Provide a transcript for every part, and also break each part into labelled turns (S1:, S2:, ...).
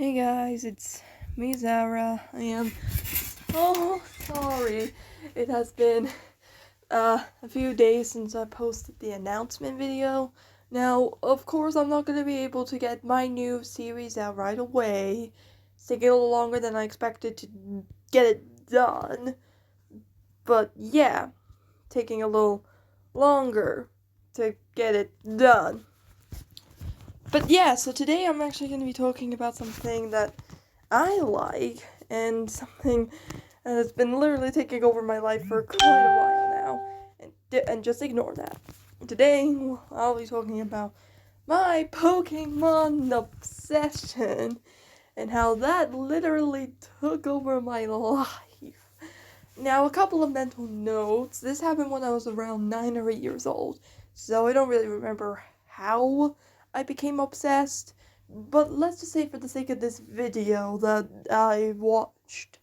S1: Hey guys, it's me, Zara. I am so sorry. It has been a few days since I posted the announcement video. Now, of course, I'm not going to be able to get my new series out right away. It's taking a little longer than I expected to get it done. But yeah, taking a little longer to get it done. But yeah, so today I'm actually going to be talking about something that I like and something that has been literally taking over my life for quite a while now. And just ignore that. Today I'll be talking about my Pokemon obsession and how that literally took over my life. Now, a couple of mental notes. This happened when I was around 9 or 8 years old, so I don't really remember how I became obsessed, but let's just say for the sake of this video that I watched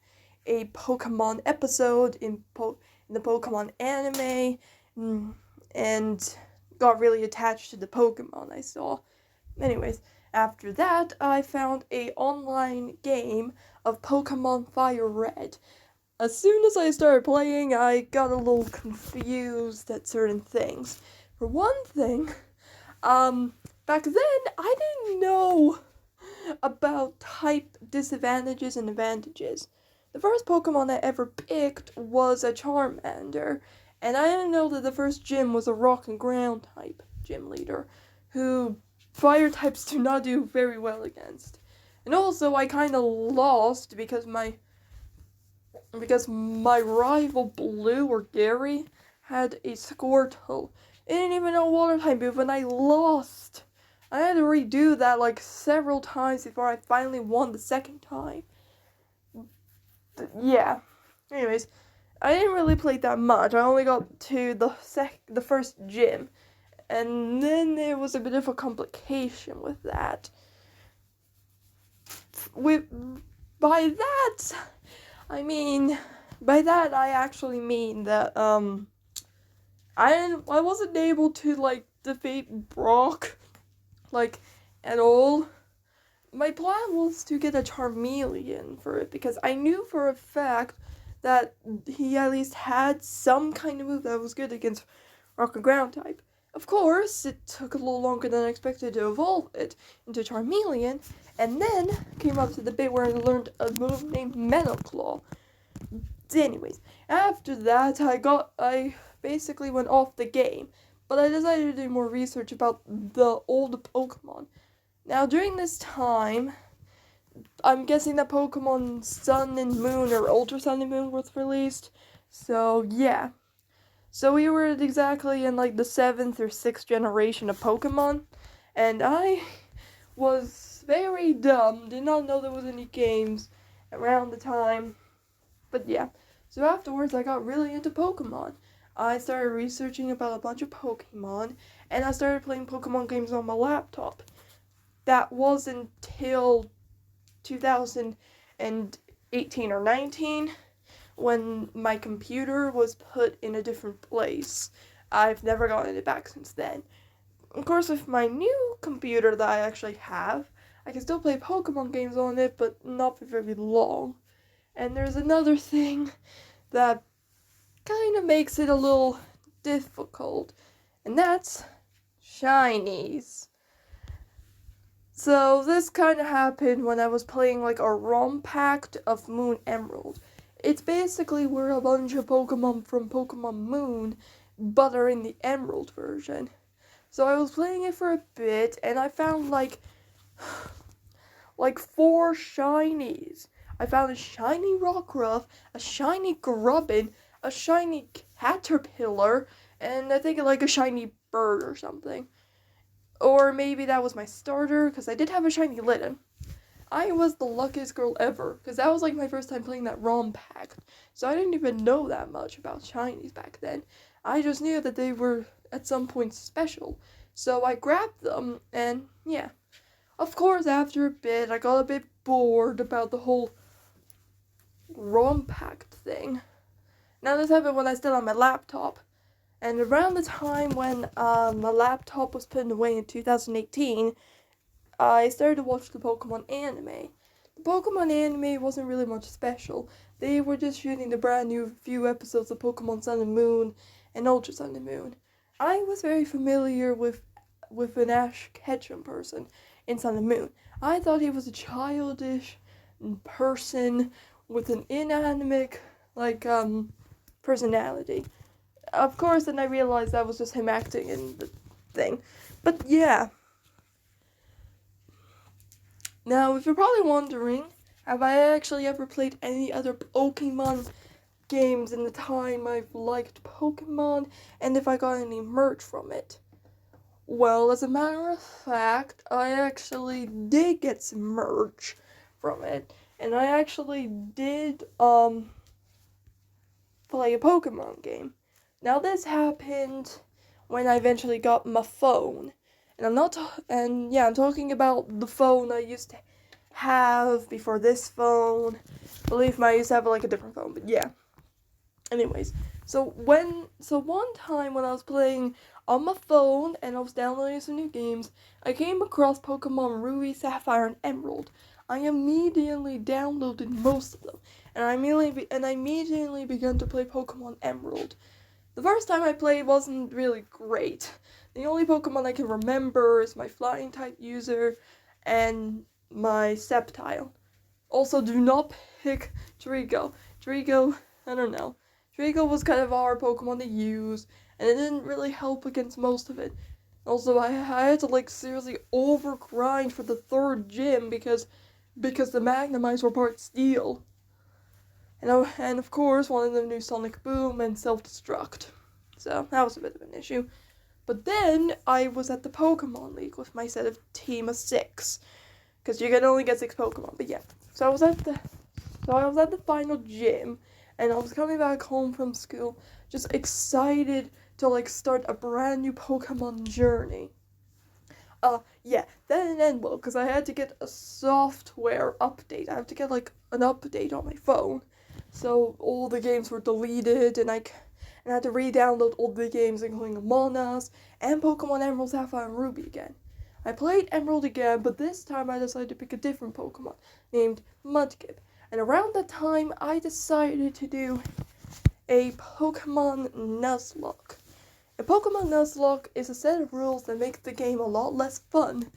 S1: a Pokemon episode in the Pokemon anime, and got really attached to the Pokemon I saw. Anyways, after that, I found a online game of Pokemon Fire Red. As soon as I started playing, I got a little confused at certain things. For one thing, back then, I didn't know about type disadvantages and advantages. The first Pokemon I ever picked was a Charmander, and I didn't know that the first gym was a rock and ground type gym leader, who fire types do not do very well against. And also, I kinda lost because my rival Blue or Gary had a Squirtle. It didn't even know water type move and I lost. I had to redo that like several times before I finally won the second time. Yeah. Anyways, I didn't really play that much. I only got to the first gym. And then there was a bit of a complication with that. By that I actually mean that I wasn't able to like defeat Brock like at all. My plan was to get a Charmeleon for it because I knew for a fact that he at least had some kind of move that was good against rock and ground type. Of course, it took a little longer than I expected to evolve it into Charmeleon, and then came up to the bit where I learned a move named Metal Claw. Anyways, after that, I basically went off the game, but I decided to do more research about the old Pokemon. Now, during this time, I'm guessing that Pokemon Sun and Moon or Ultra Sun and Moon was released, so yeah. So we were exactly in like the 7th or 6th generation of Pokemon, and I was very dumb, did not know there was any games around the time. But yeah, so afterwards I got really into Pokemon. I started researching about a bunch of Pokemon, and I started playing Pokemon games on my laptop. That was until 2018 or 19, when my computer was put in a different place. I've never gotten it back since then. Of course, with my new computer that I actually have, I can still play Pokemon games on it, but not for very long. And there's another thing that kind of makes it a little difficult, and that's shinies. So this kind of happened when I was playing like a ROM pack of Moon Emerald. It's basically where a bunch of Pokemon from Pokemon Moon, but are in the Emerald version. So I was playing it for a bit, and I found like 4 shinies. I found a shiny Rockruff, a shiny Grubbin, a shiny Caterpillar, and I think like a shiny bird or something. Or maybe that was my starter, because I did have a shiny Litten. I was the luckiest girl ever, because that was like my first time playing that ROM pack. So I didn't even know that much about shinies back then. I just knew that they were at some point special. So I grabbed them, and yeah. Of course, after a bit, I got a bit bored about the whole ROM packed thing. Now this happened when I was still on my laptop. And around the time when my laptop was put away in 2018, I started to watch the Pokemon anime. the Pokemon anime wasn't really much special. They were just shooting the brand new few episodes of Pokemon Sun and Moon and Ultra Sun and Moon. I was very familiar with an Ash Ketchum person in Sun and Moon. I thought he was a childish person with an inanimate personality. Of course, then I realized that was just him acting in the thing. But yeah. Now, if you're probably wondering, have I actually ever played any other Pokemon games in the time I've liked Pokemon, and if I got any merch from it? Well, as a matter of fact, I actually did get some merch from it, and I actually did, play a Pokemon game. Now, this happened when I eventually got my phone. And I'm talking about the phone I used to have before this phone. Believe me, I used to have like a different phone, but yeah. Anyways, so one time when I was playing on my phone and I was downloading some new games, I came across Pokemon Ruby, Sapphire, and Emerald. I immediately downloaded most of them, and I immediately began to play Pokemon Emerald. The first time I played wasn't really great. The only Pokemon I can remember is my Flying type user and my Sceptile. Also, do not pick Trico. Trico, I don't know. Trico was kind of a hard Pokemon to use, and it didn't really help against most of it. Also, I had to like seriously overgrind for the third gym because the Magnemites were part Steel. And of course, one of them knew Sonic Boom and Self-Destruct. So, that was a bit of an issue. But then, I was at the Pokemon League with my set of team of 6. Because you can only get 6 Pokemon, but yeah. So I was at the final gym, and I was coming back home from school, just excited to like start a brand new Pokemon journey. Yeah, that didn't end well, because I had to get a software update. I have to get like an update on my phone. So all the games were deleted, and I had to re-download all the games, including Among Us and Pokemon Emerald, Sapphire, and Ruby again. I played Emerald again, but this time I decided to pick a different Pokemon named Mudkip. And around that time, I decided to do a Pokemon Nuzlocke. A Pokemon Nuzlocke is a set of rules that make the game a lot less fun.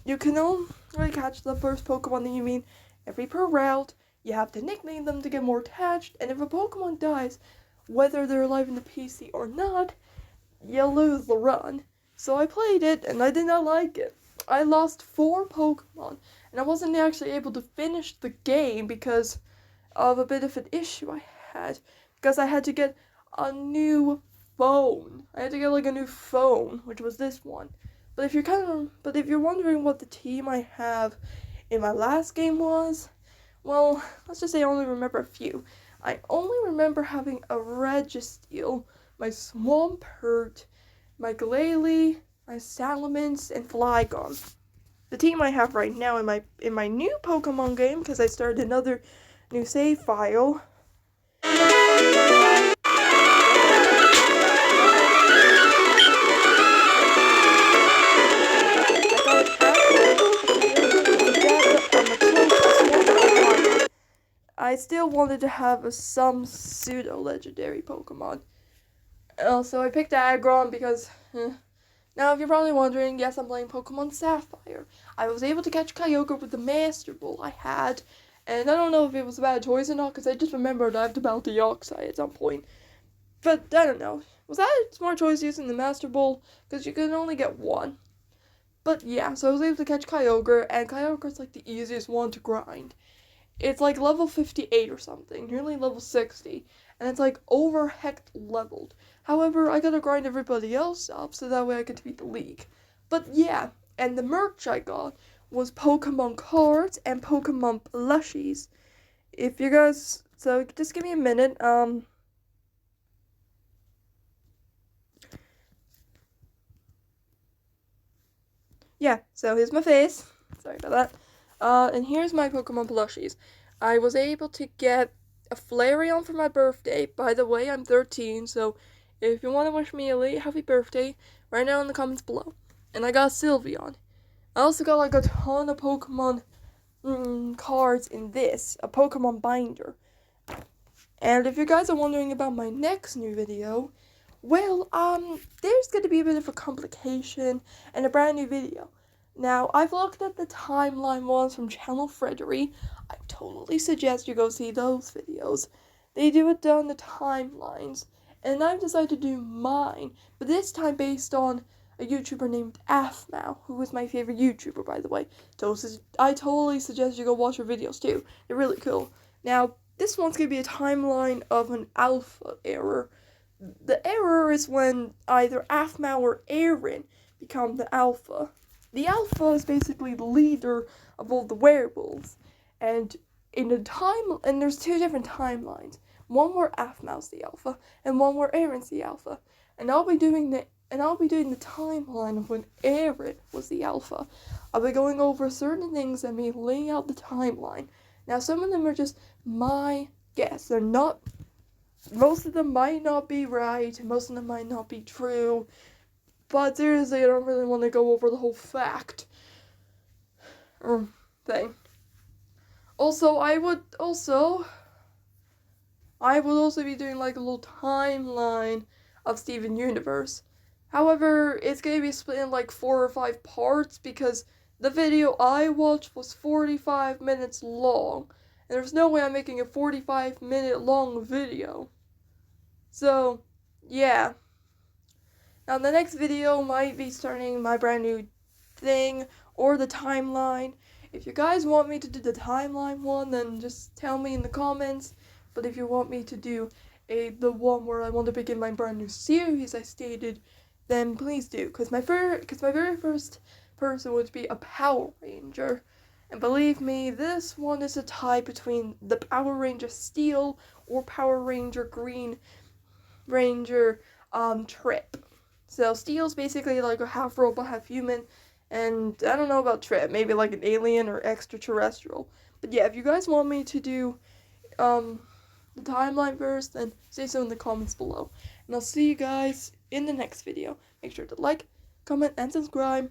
S1: You can only catch the first Pokemon that you meet every per route. You have to nickname them to get more attached, and if a Pokemon dies, whether they're alive in the PC or not, you lose the run. So I played it, and I did not like it. I lost 4 Pokemon, and I wasn't actually able to finish the game because of a bit of an issue I had. Because I had to get a new phone. I had to get like a new phone, which was this one. But if you're wondering what the team I have in my last game was, well, let's just say I only remember a few. I only remember having a Registeel, my Swampert, my Glalie, my Salamence, and Flygon. The team I have right now in my new Pokemon game, because I started another new save file. I still wanted to have some pseudo-legendary Pokemon. So I picked Aggron because, now if you're probably wondering, yes, I'm playing Pokemon Sapphire. I was able to catch Kyogre with the Master Ball I had, and I don't know if it was a bad choice or not, because I just remembered I have to battle Deoxys at some point. But, I don't know. Was that a smart choice using the Master Ball? Because you can only get one. But yeah, so I was able to catch Kyogre, and Kyogre's like the easiest one to grind. It's like level 58 or something, nearly level 60, and it's like over-hecked leveled. However, I gotta grind everybody else up so that way I get to beat the league. But yeah, and the merch I got was Pokemon cards and Pokemon plushies. If you guys, so just give me a minute, yeah, so here's my face. Sorry about that. And here's my Pokemon plushies. I was able to get a Flareon for my birthday. By the way, I'm 13, so if you want to wish me a late happy birthday, write down in the comments below. And I got a Sylveon. I also got like a ton of Pokemon, cards in this, a Pokemon binder. And if you guys are wondering about my next new video, well, there's going to be a bit of a complication and a brand new video. Now, I've looked at the timeline ones from Channel Freddery. I totally suggest you go see those videos. They do it on the timelines, and I've decided to do mine, but this time based on a YouTuber named Aphmau, who is my favorite YouTuber, by the way. I totally suggest you go watch her videos, too. They're really cool. Now, this one's going to be a timeline of an alpha error. The error is when either Aphmau or Aaron become the alpha. The alpha is basically the leader of all the werewolves. And there's two different timelines. One where Aphmau's the alpha, and one where Aaron's the alpha. And I'll be doing the timeline of when Aaron was the alpha. I'll be going over certain things and be laying out the timeline. Now, some of them are just my guess. Most of them might not be right, most of them might not be true, but seriously, I don't really want to go over the whole fact or thing. Also, I would also be doing like a little timeline of Steven Universe. However, it's going to be split in like 4 or 5 parts because the video I watched was 45 minutes long, and there's no way I'm making a 45-minute long video. So, yeah. Now, the next video might be starting my brand new thing, or the timeline. If you guys want me to do the timeline one, then just tell me in the comments. But if you want me to do the one where I want to begin my brand new series I stated, then please do. Because my very first person would be a Power Ranger. And believe me, this one is a tie between the Power Ranger Steel or Power Ranger Green Ranger Trip. So Steel's basically like a half robot, half human, and I don't know about Trip, maybe like an alien or extraterrestrial. But yeah, if you guys want me to do the timeline first, then say so in the comments below. And I'll see you guys in the next video. Make sure to like, comment, and subscribe.